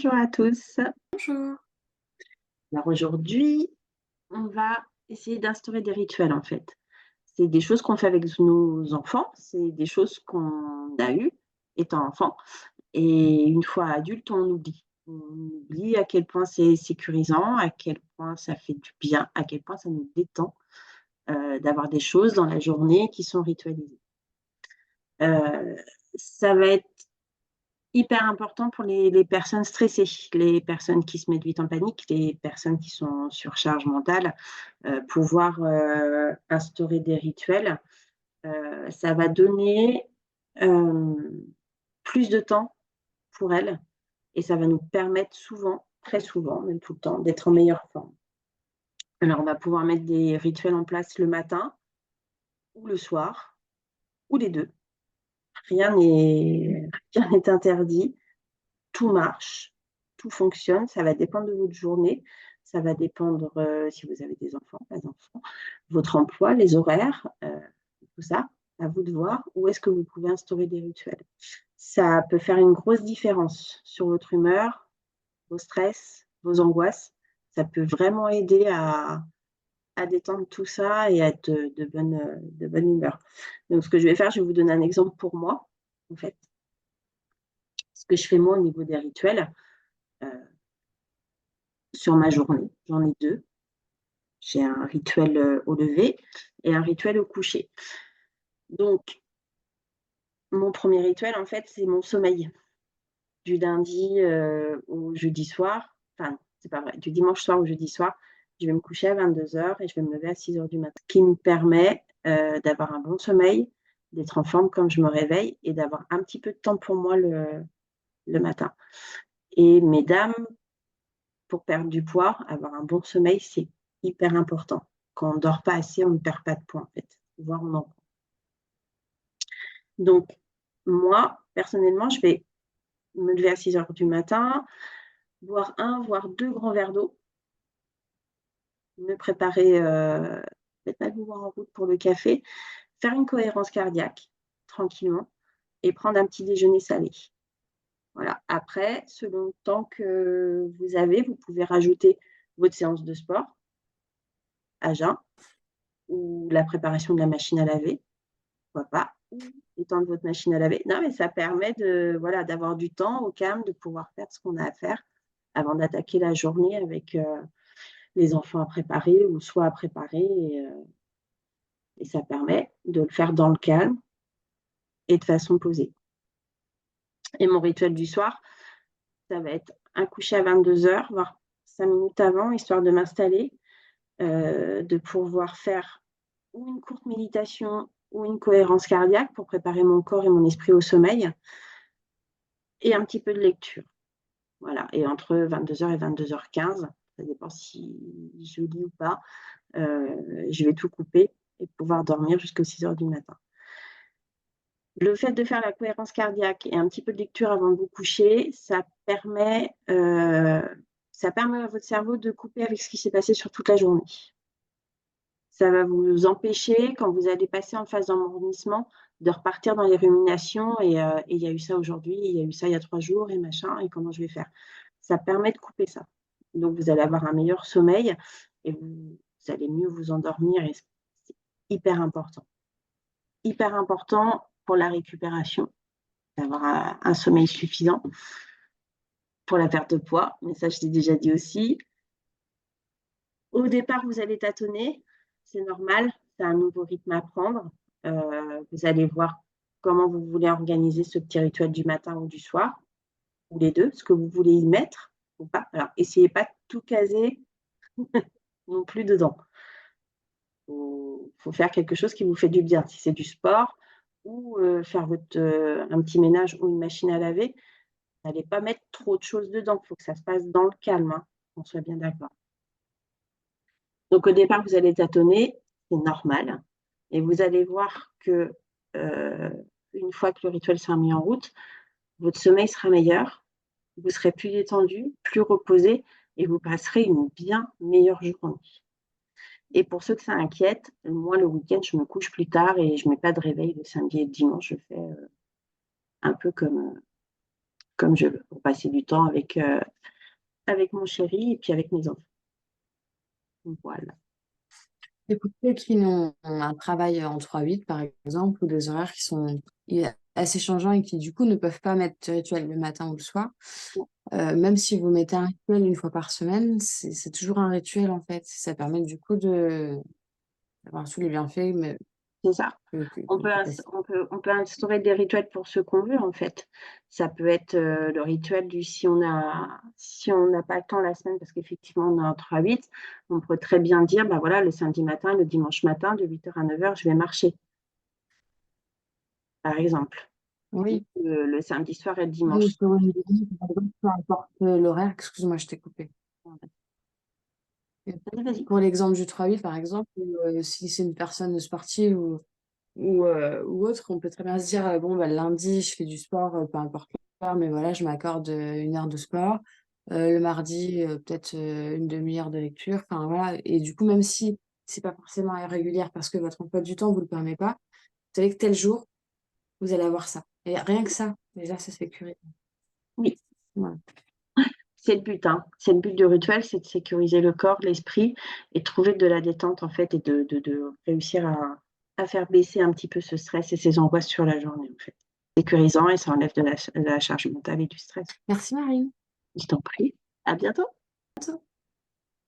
Bonjour à tous. Bonjour. Alors aujourd'hui, on va essayer d'instaurer des rituels en fait. C'est des choses qu'on fait avec nos enfants, c'est des choses qu'on a eues étant enfant et une fois adulte, on oublie. On oublie à quel point c'est sécurisant, à quel point ça fait du bien, à quel point ça nous détend, d'avoir des choses dans la journée qui sont ritualisées. Heu, Ça va être hyper important pour les personnes stressées, les personnes qui se mettent vite en panique, les personnes qui sont en surcharge mentale, pouvoir, instaurer des rituels, ça va donner, hem, plus de temps pour elles et ça va nous permettre souvent, très souvent, même tout le temps, d'être en meilleure forme. Alors on va pouvoir mettre des rituels en place le matin ou le soir ou les 2. Rien n'est interdit. Tout marche, tout fonctionne, ça va dépendre de votre journée, ça va dépendre, si vous avez des enfants, pas d'enfants, votre emploi, les horaires, tout ça. À vous de voir où est-ce que vous pouvez instaurer des rituels. Ça peut faire une grosse différence sur votre humeur, vos stress, vos angoisses. Ça peut vraiment aider à détendre tout ça et à être de bonne humeur. Donc ce que je vais faire, je vais vous donner un exemple pour moi, en fait. Ce que je fais moi au niveau des rituels, heu sur ma journée. J'en ai 2. J'ai un rituel, au lever et un rituel au coucher. Donc mon premier rituel, en fait, c'est mon sommeil. Du lundi, au jeudi soir, enfin, non, c'est pas vrai, du dimanche soir au jeudi soir, je vais me coucher à 22 heures et je vais me lever à 6 heures du matin. Ce qui me permet, d'avoir un bon sommeil, d'être en forme quand je me réveille et d'avoir un petit peu de temps pour moi le matin. Et mesdames, pour perdre du poids, avoir un bon sommeil, c'est hyper important. Quand on dort pas assez, on ne perd pas de poids, en fait, voire on en prend. Donc moi, personnellement, je vais me lever à 6 heures du matin, boire un, voire 2 grands verres d'eau, me préparer, mettre ma bouilloire en route pour le café, faire une cohérence cardiaque tranquillement et prendre un petit déjeuner salé. Voilà. Après, selon le temps que vous avez, vous pouvez rajouter votre séance de sport à jeun ou la préparation de la machine à laver, pourquoi pas, ou éteindre votre machine à laver. Non, mais ça permet de voilà, d'avoir du temps au calme, de pouvoir faire ce qu'on a à faire avant d'attaquer la journée avec, les enfants à préparer ou soi à préparer et ça permet de le faire dans le calme et de façon posée. Et mon rituel du soir, ça va être un coucher à 22 heures, voire 5 minutes avant, histoire de m'installer, de pouvoir faire ou une courte méditation ou une cohérence cardiaque pour préparer mon corps et mon esprit au sommeil et un petit peu de lecture. Voilà, et entre 22 heures et 22 h 15, ça dépend si je lis ou pas, je vais tout couper et pouvoir dormir jusqu'aux 6 heures du matin. Le fait de faire la cohérence cardiaque et un petit peu de lecture avant de vous coucher, ça permet à votre cerveau de couper avec ce qui s'est passé sur toute la journée. Ça va vous empêcher, quand vous allez passer en phase d'endormissement, de repartir dans les ruminations et il y a eu ça aujourd'hui, il y a eu ça il y a 3 jours et machin et comment je vais faire? Ça permet de couper ça. Donc vous allez avoir un meilleur sommeil et vous allez mieux vous endormir et c'est hyper important. Hyper important pour la récupération, d'avoir un sommeil suffisant pour la perte de poids, mais ça je l'ai déjà dit aussi. Au départ, vous allez tâtonner, c'est normal, c'est un nouveau rythme à prendre. Vous allez voir comment vous voulez organiser ce petit rituel du matin ou du soir, ou les 2, ce que vous voulez y mettre ou pas. Alors essayez pas de tout caser non plus dedans. Faut faire quelque chose qui vous fait du bien. Si c'est du sport ou, faire un petit ménage ou une machine à laver, n'allez pas mettre trop de choses dedans. Il faut que ça se passe dans le calme, hein, qu'on soit bien d'accord. Donc au départ, vous allez tâtonner, c'est normal et vous allez voir que, une fois que le rituel sera mis en route, votre sommeil sera meilleur, vous serez plus détendu, plus reposé et vous passerez une bien meilleure journée. Et pour ceux que ça inquiète, moi le week-end, je me couche plus tard et je mets pas de réveil le samedi et le dimanche, je fais, un peu comme je veux, pour passer du temps avec mon chéri et puis avec mes enfants. Voilà. Et pour ceux qui ont un travail en 3-8, par exemple, ou des horaires qui sont assez changeants et qui, du coup, ne peuvent pas mettre de rituel le matin ou le soir, même si vous mettez un rituel une fois par semaine, c'est toujours un rituel, en fait. Ça permet, du coup, d'avoir tous les bienfaits C'est ça. On peut, que ins- on peut, on peut instaurer des rituels pour ce qu'on veut, en fait. Ça peut être le rituel du si on n'a pas le temps la semaine, parce qu'effectivement, on est en 3-8, on pourrait très bien dire, bah voilà, le samedi matin, le dimanche matin, de 8h à 9h, je vais marcher, par exemple. Oui. Le samedi soir et le Oui, dimanche sur une journée, par exemple, peu importe l'horaire. Excuse-moi, je t'ai coupé. soir. Vas-y, vas-y. Pour l'exemple du 3-8, par exemple, si c'est une personne sportive ou autre, on peut très bien se dire, bon, bah, lundi, je fais du sport, peu importe l'heure, mais voilà, je m'accorde 1 heure de sport. Le mardi, peut-être une demi-heure de lecture. Enfin, voilà. Et du coup, même si c'est pas forcément régulière parce que votre emploi du temps vous le permet pas, vous savez que tel jour, vous allez avoir ça. Et rien que ça, déjà, ça sécurise. Oui, Voilà. c'est le but, hein. C'est le but du rituel, c'est de sécuriser le corps, l'esprit et de trouver de la détente, en fait, et de réussir à faire baisser un petit peu ce stress et ces angoisses sur la journée, en fait. Sécurisant et ça enlève de la charge mentale et du stress. Merci, Marine. Je t'en prie. À bientôt.